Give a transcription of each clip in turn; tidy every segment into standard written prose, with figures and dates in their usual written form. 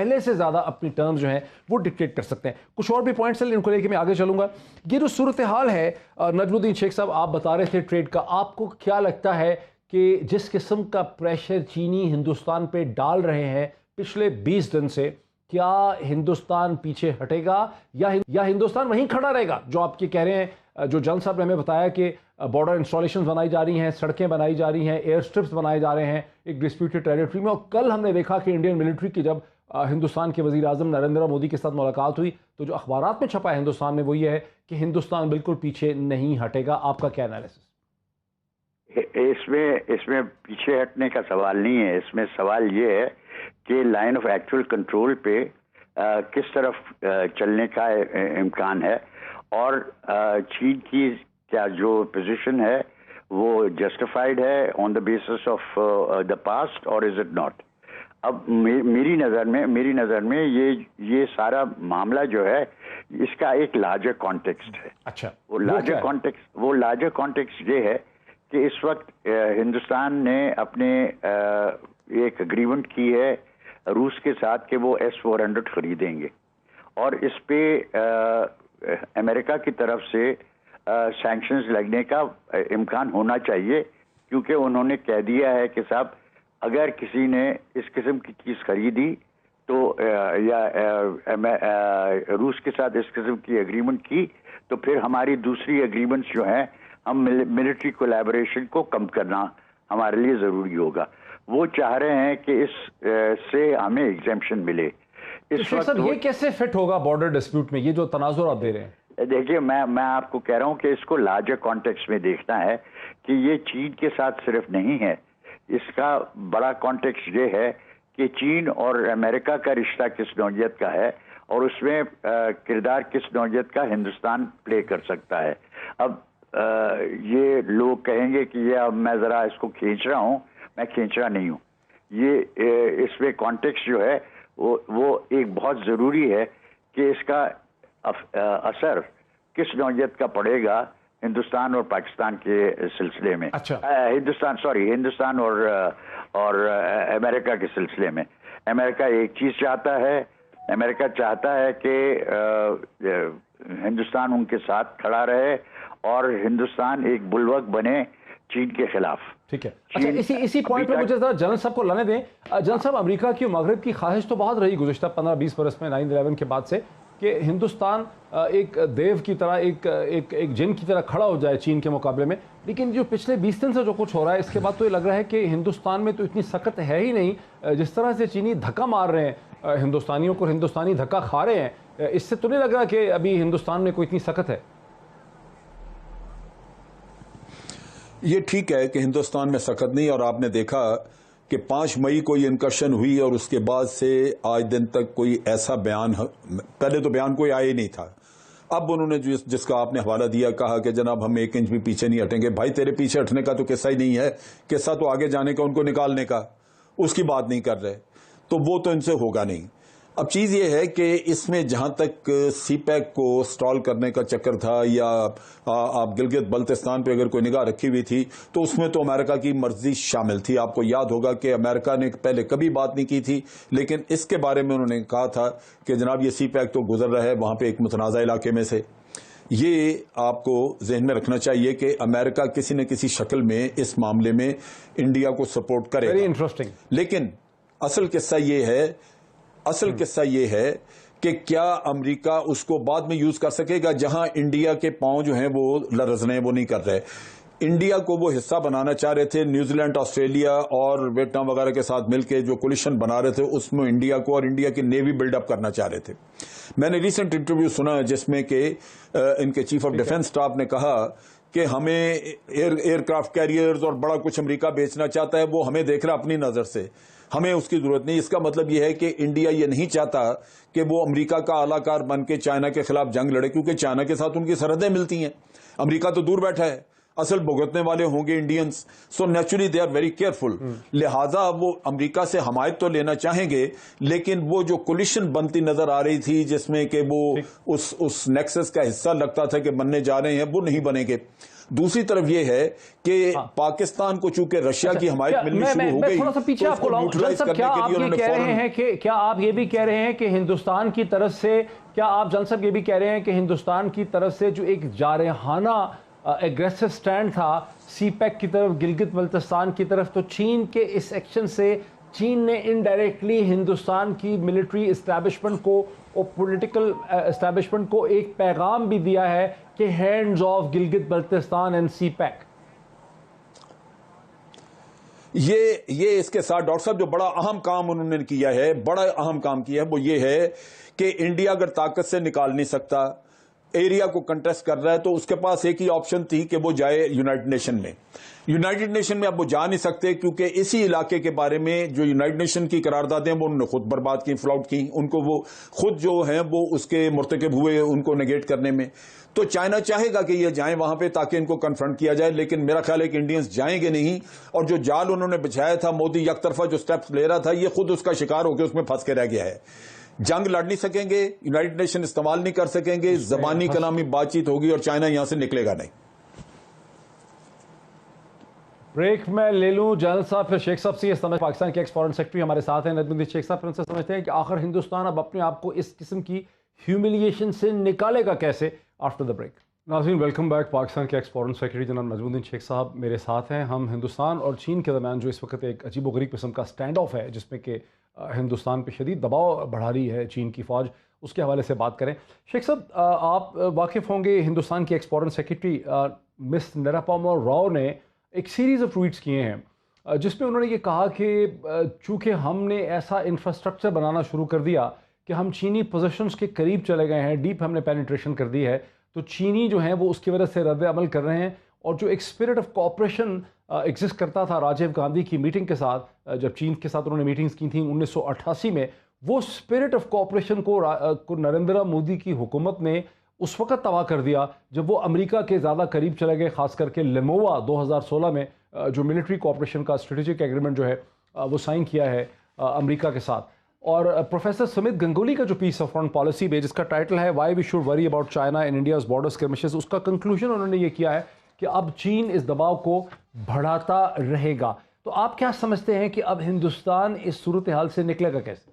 پہلے سے زیادہ اپنی ٹرمز جو ہیں وہ ڈکٹیٹ کر سکتے ہیں. کچھ اور بھی پوائنٹس ہیں ان کو لے کے میں آگے چلوں گا. یہ جو صورتحال ہے نجم الدین شیخ صاحب آپ بتا رہے تھے ٹریڈ کا, آپ کو کیا لگتا ہے کہ جس قسم کا پریشر چینی ہندوستان پہ ڈال رہے ہیں پچھلے 20 دن سے, کیا ہندوستان پیچھے ہٹے گا یا ہندوستان وہیں کھڑا رہے گا جو آپ کے کہہ رہے ہیں؟ جو جن صاحب نے ہمیں بتایا کہ بارڈر انسٹالیشنز بنائی جا رہی ہیں, سڑکیں بنائی جا رہی ہیں, ایئر سٹرپس بنائے جا رہے ہیں ایک ڈسپیوٹڈ ٹیریٹری میں. اور کل ہم نے دیکھا کہ انڈین ملٹری کی جب ہندوستان کے وزیر اعظم نریندر مودی کے ساتھ ملاقات ہوئی تو جو اخبارات میں چھپا ہے ہندوستان میں وہ یہ ہے کہ ہندوستان بالکل پیچھے نہیں ہٹے گا. آپ کا کیا انالیسس؟ اس میں پیچھے ہٹنے کا سوال نہیں ہے. اس میں سوال یہ ہے کہ لائن آف ایکچوئل کنٹرول پہ کس طرف چلنے کا امکان ہے, اور چین کی کیا جو پوزیشن ہے وہ جسٹیفائڈ ہے on the basis of the past اور از اٹ ناٹ. اب میری نظر میں یہ سارا معاملہ جو ہے اس کا ایک لارجر کانٹیکسٹ ہے. اچھا, وہ لارجر کانٹیکسٹ یہ ہے کہ اس وقت ہندوستان نے اپنے ایک اگریمنٹ کی ہے روس کے ساتھ کہ وہ S-400 خریدیں گے, اور اس پہ امریکہ کی طرف سے سینکشنز لگنے کا امکان ہونا چاہیے, کیونکہ انہوں نے کہہ دیا ہے کہ صاحب اگر کسی نے اس قسم کی چیز خریدی تو یا روس کے ساتھ اس قسم کی اگریمنٹ کی تو پھر ہماری دوسری اگریمنٹس جو ہیں ہم ملٹری کولیبوریشن کو کم کرنا ہمارے لیے ضروری ہوگا. وہ چاہ رہے ہیں کہ اس سے ہمیں ایگزیمپشن ملے. اس وقت یہ کیسے فٹ ہوگا بارڈر ڈسپیوٹ میں, یہ جو تناظر آپ دے رہے ہیں؟ دیکھیے میں آپ کو کہہ رہا ہوں کہ اس کو لارجر کانٹیکس میں دیکھنا ہے کہ یہ چین کے ساتھ صرف نہیں ہے. اس کا بڑا کانٹیکس یہ ہے کہ چین اور امریکہ کا رشتہ کس نوعیت کا ہے, اور اس میں کردار کس نوعیت کا ہندوستان پلے کر سکتا ہے. اب یہ لوگ کہیں گے کہ یہ اب میں ذرا اس کو کھینچ رہا ہوں, میں کھینچ رہا نہیں ہوں. یہ اس میں کانٹیکس جو ہے وہ ایک بہت ضروری ہے کہ اس کا اثر کس نوعیت کا پڑے گا ہندوستان اور پاکستان کے سلسلے میں. اچھا, ہندوستان اور امریکہ کے سلسلے میں. امریکہ ایک چیز چاہتا ہے, امریکہ چاہتا ہے کہ ہندوستان ان کے ساتھ کھڑا رہے اور ہندوستان ایک بلوک بنے چین کے خلاف. ٹھیک ہے. اچھا, اسی پوائنٹ پہ مجھے ذرا جنرل صاحب کو لانے دیں. جنرل صاحب, امریکہ کی مغرب کی خواہش تو بہت رہی گزشتہ 15-20 برس میں 9/11 کے بعد سے کہ ہندوستان ایک دیو کی طرح ایک جن کی طرح کھڑا ہو جائے چین کے مقابلے میں, لیکن جو پچھلے 20 دن سے جو کچھ ہو رہا ہے اس کے بعد تو یہ لگ رہا ہے کہ ہندوستان میں تو اتنی سخت ہے ہی نہیں. جس طرح سے چینی دھکا مار رہے ہیں ہندوستانیوں کو, ہندوستانی دھکا کھا رہے ہیں, اس سے تو نہیں لگ رہا کہ ابھی ہندوستان میں کوئی اتنی سخت ہے. یہ ٹھیک ہے کہ ہندوستان میں سخت نہیں, اور آپ نے دیکھا کہ 5 مئی کو یہ انکرشن ہوئی اور اس کے بعد سے آج دن تک کوئی ایسا بیان, پہلے تو بیان کوئی آیا ہی نہیں تھا. اب انہوں نے جس کا آپ نے حوالہ دیا, کہا کہ جناب ہم 1 انچ بھی پیچھے نہیں ہٹیں گے. بھائی تیرے پیچھے ہٹنے کا تو قصہ ہی نہیں ہے, قصہ تو آگے جانے کا, ان کو نکالنے کا, اس کی بات نہیں کر رہے, تو وہ تو ان سے ہوگا نہیں. اب چیز یہ ہے کہ اس میں جہاں تک سی پیک کو سٹال کرنے کا چکر تھا, یا آپ گلگت بلتستان پہ اگر کوئی نگاہ رکھی ہوئی تھی تو اس میں تو امریکہ کی مرضی شامل تھی. آپ کو یاد ہوگا کہ امریکہ نے پہلے کبھی بات نہیں کی تھی, لیکن اس کے بارے میں انہوں نے کہا تھا کہ جناب یہ سی پیک تو گزر رہا ہے وہاں پہ ایک متنازع علاقے میں سے. یہ آپ کو ذہن میں رکھنا چاہیے کہ امریکہ کسی نہ کسی شکل میں اس معاملے میں انڈیا کو سپورٹ کرے گا. لیکن اصل قصہ یہ ہے کہ کیا امریکہ اس کو بعد میں یوز کر سکے گا, جہاں انڈیا کے پاؤں جو ہیں وہ لرز رہے ہیں, وہ نہیں کر رہے. انڈیا کو وہ حصہ بنانا چاہ رہے تھے, نیوزی لینڈ, آسٹریلیا اور ویتنام وغیرہ کے ساتھ مل کے جو کولیشن بنا رہے تھے اس میں انڈیا کو اور انڈیا کی نیوی بلڈ اپ کرنا چاہ رہے تھے. میں نے ریسنٹ انٹرویو سنا جس میں کہ ان کے چیف آف ڈیفنس اسٹاف نے کہا کہ ہمیں ایئر کرافٹ کیریئرز اور بڑا کچھ امریکہ بیچنا چاہتا ہے, وہ ہمیں دیکھ رہا اپنی نظر سے, ہمیں اس کی ضرورت نہیں. اس کا مطلب یہ ہے کہ انڈیا یہ نہیں چاہتا کہ وہ امریکہ کا اعلی کار بن کے چائنا کے خلاف جنگ لڑے, کیونکہ چائنا کے ساتھ ان کی سرحدیں ملتی ہیں. امریکہ تو دور بیٹھا ہے, اصل بھگتنے والے ہوں گے Indians. So naturally they are very careful. لہذا وہ امریکہ سے حمایت تو لینا چاہیں گے, لیکن وہ جو کولیشن بنتی نظر آ رہی تھی جس میں کہ وہ اس نیکسس کا حصہ لگتا تھا کہ بننے جا رہے ہیں, وہ نہیں بنے گے. دوسری طرف یہ ہے کہ پاکستان کو چونکہ رشیا کی حمایت ملنی شروع ہو گئی، تھوڑا سا پیچھے آپ کو لاؤں صاحب، کیا آپ یہ کہہ رہے ہیں کہ کیا آپ یہ بھی کہہ رہے ہیں کہ ہندوستان کی طرف سے، کیا آپ جان صاحب یہ بھی کہہ رہے ہیں کہ ہندوستان کی طرف سے جو ایک جارحانہ ایگریسو سٹینڈ تھا سی پیک کی طرف، گلگت بلتستان کی طرف، تو چین کے اس ایکشن سے چین نے انڈائریکٹلی ہندوستان کی ملٹری اسٹیبلشمنٹ کو اور پولیٹیکل اسٹیبلشمنٹ کو ایک پیغام بھی دیا ہے کہ hands off Gilgit Baltistan and CPEC? یہ اس کے ساتھ ڈاکٹر صاحب جو بڑا اہم کام انہوں نے کیا ہے، بڑا اہم کام کیا ہے، وہ یہ ہے کہ انڈیا اگر طاقت سے نکال نہیں سکتا، ایریا کو کنٹیسٹ کر رہا ہے، تو اس کے پاس ایک ہی آپشن تھی کہ وہ جائے یونائٹڈ نیشن میں۔ یونائٹڈ نیشن میں اب وہ جا نہیں سکتے، کیونکہ اسی علاقے کے بارے میں جو یونائٹڈ نیشن کی قراردادیں وہ انہوں نے خود برباد کی، فلاؤٹ کی، ان کو وہ خود جو ہیں وہ اس کے مرتکب ہوئے ان کو نیگیٹ کرنے میں۔ تو چائنا چاہے گا کہ یہ جائیں وہاں پہ تاکہ ان کو کنفرنٹ کیا جائے، لیکن میرا خیال ہے کہ انڈینز جائیں گے نہیں، اور جو جال انہوں نے بچھایا تھا، مودی یک طرفہ جو سٹیپس لے رہا تھا، یہ خود اس کا شکار ہو کے اس میں پھنس کے رہ گیا ہے۔ جنگ لڑ نہیں سکیں گے، یونائٹڈ نیشن استعمال نہیں کر سکیں گے، زبانی کلامی بات چیت ہوگی اور چائنا یہاں سے نکلے گا نہیں۔ بریک میں لے لوں جنرل صاحب، پھر شیخ صاحب سے یہ سمجھ، پاکستان کے ایکس فارن سیکرٹری ہمارے ساتھ ہیں ندیم الدین شیخ صاحب، پھر ان سے سمجھتے ہیں کہ آخر ہندوستان اب اپنے آپ کو اس قسم کی ہیوملیشن سے نکالے گا کیسے آفٹر دا بریک۔ ناظرین ویلکم بیک، پاکستان کے ایکس فارن سیکرٹری جناب نجم الدین شیخ صاحب میرے ساتھ ہیں۔ ہم ہندوستان اور چین کے درمیان جو اس وقت ایک عجیب و غریب قسم کا اسٹینڈ آف ہے، جس میں کہ ہندوستان پہ شدید دباؤ بڑھا رہی ہے چین کی فوج، اس کے حوالے سے بات کریں۔ شیخ صاحب، آپ واقف ہوں گے، ہندوستان کی ایکس فارن سیکرٹری مس نرپما راؤ نے ایک سیریز آف ٹویٹس کیے ہیں جس میں انہوں نے یہ کہا کہ چونکہ ہم نے ایسا انفراسٹرکچر بنانا شروع کر دیا کہ ہم چینی پوزیشنز کے قریب چلے گئے ہیں، ڈیپ ہم نے پینیٹریشن کر دی ہے، تو چینی جو ہیں وہ اس کی وجہ سے رد عمل کر رہے ہیں، اور جو ایک اسپرٹ آف کوآپریشن ایگزسٹ کرتا تھا راجیو گاندھی کی میٹنگ کے ساتھ، جب چین کے ساتھ انہوں نے میٹنگز کی تھیں 1988 میں، وہ اسپرٹ آف کوآپریشن کو نریندر مودی کی حکومت نے اس وقت تباہ کر دیا جب وہ امریکہ کے زیادہ قریب چلے گئے، خاص کر کے لیمووا 2016 میں جو ملٹری کوآپریشن کا اسٹریٹجک ایگریمنٹ جو ہے وہ سائن کیا ہے امریکہ کے ساتھ۔ اور پروفیسر سمت گنگولی کا جو پیس آف فارن پالیسی میں جس کا ٹائٹل ہے why we should worry about China and India's border skirmishes, اس کا کنکلوژن انہوں نے یہ کیا ہے کہ اب چین اس دباؤ کو بڑھاتا رہے گا۔ تو آپ کیا سمجھتے ہیں کہ اب ہندوستان اس صورتحال سے نکلے گا کیسے؟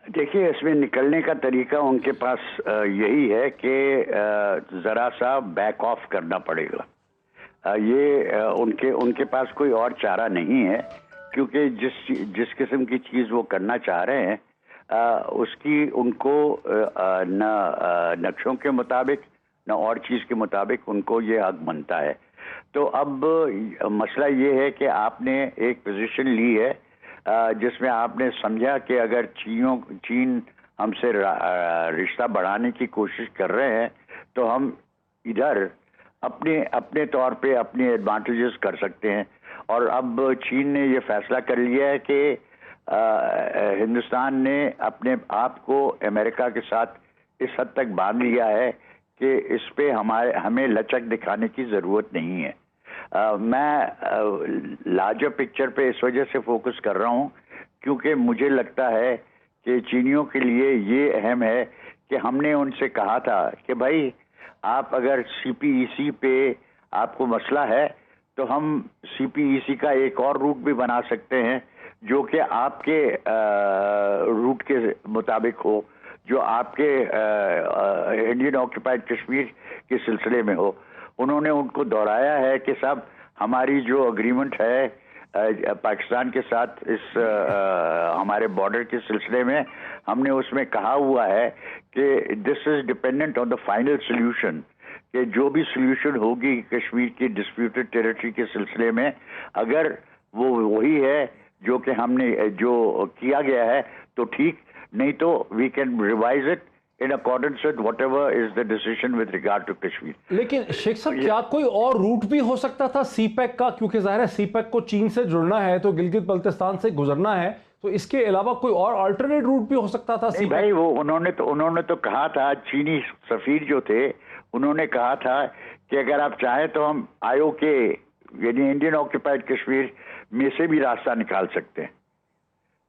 دیکھیے، اس میں نکلنے کا طریقہ ان کے پاس یہی ہے کہ ذرا سا بیک آف کرنا پڑے گا۔ یہ ان کے پاس کوئی اور چارہ نہیں ہے، کیونکہ جس قسم کی چیز وہ کرنا چاہ رہے ہیں اس کی ان کو نہ نقشوں کے مطابق نہ اور چیز کے مطابق ان کو یہ حق بنتا ہے۔ تو اب مسئلہ یہ ہے کہ آپ نے ایک پوزیشن لی ہے جس میں آپ نے سمجھا کہ اگر چین ہم سے رشتہ بڑھانے کی کوشش کر رہے ہیں تو ہم ادھر اپنے طور پہ اپنے ایڈوانٹیجز کر سکتے ہیں۔ اور اب چین نے یہ فیصلہ کر لیا ہے کہ ہندوستان نے اپنے آپ کو امریکہ کے ساتھ اس حد تک باندھ لیا ہے کہ اس پہ ہمیں لچک دکھانے کی ضرورت نہیں ہے۔ میں لارجر پکچر پہ اس وجہ سے فوکس کر رہا ہوں کیونکہ مجھے لگتا ہے کہ چینیوں کے لیے یہ اہم ہے کہ ہم نے ان سے کہا تھا کہ بھائی آپ اگر سی پی ای سی پہ آپ کو مسئلہ ہے تو ہم سی پی ای سی کا ایک اور روٹ بھی بنا سکتے ہیں جو کہ آپ کے روٹ کے مطابق ہو، جو آپ کے انڈین آکوپائڈ کشمیر کے سلسلے میں ہو۔ انہوں نے ان کو دہرایا ہے کہ صاحب ہماری جو اگریمنٹ ہے پاکستان کے ساتھ اس ہمارے بارڈر کے سلسلے میں، ہم نے اس میں کہا ہوا ہے کہ this is dependent on the final solution, کہ جو بھی سلیوشن ہوگی کشمیر کی ڈسپیوٹڈ ٹیریٹری کے سلسلے میں، اگر وہ وہی ہے جو کہ ہم نے جو کیا گیا ہے تو ٹھیک، نہیں تو we can revise it in accordance with whatever is the decision with regard to Kashmir۔ لیکن شیخ صاحب کیا کوئی اور روٹ بھی ہو سکتا تھا سی پیک کا؟ کیونکہ ظاہر ہے سی پیک کو چین سے جڑنا ہے تو گلگت بلتستان سے گزرنا ہے، تو اس کے علاوہ کوئی اور آلٹرنیٹ روٹ بھی ہو سکتا تھا؟ نہیں بھائی، وہ انہوں نے تو کہا تھا، چینی سفیر جو تھے انہوں نے کہا تھا کہ اگر آپ چاہیں تو ہم آئیو کے یعنی انڈین آکوپائڈ کشمیر میں سے بھی راستہ نکال سکتے ہیں۔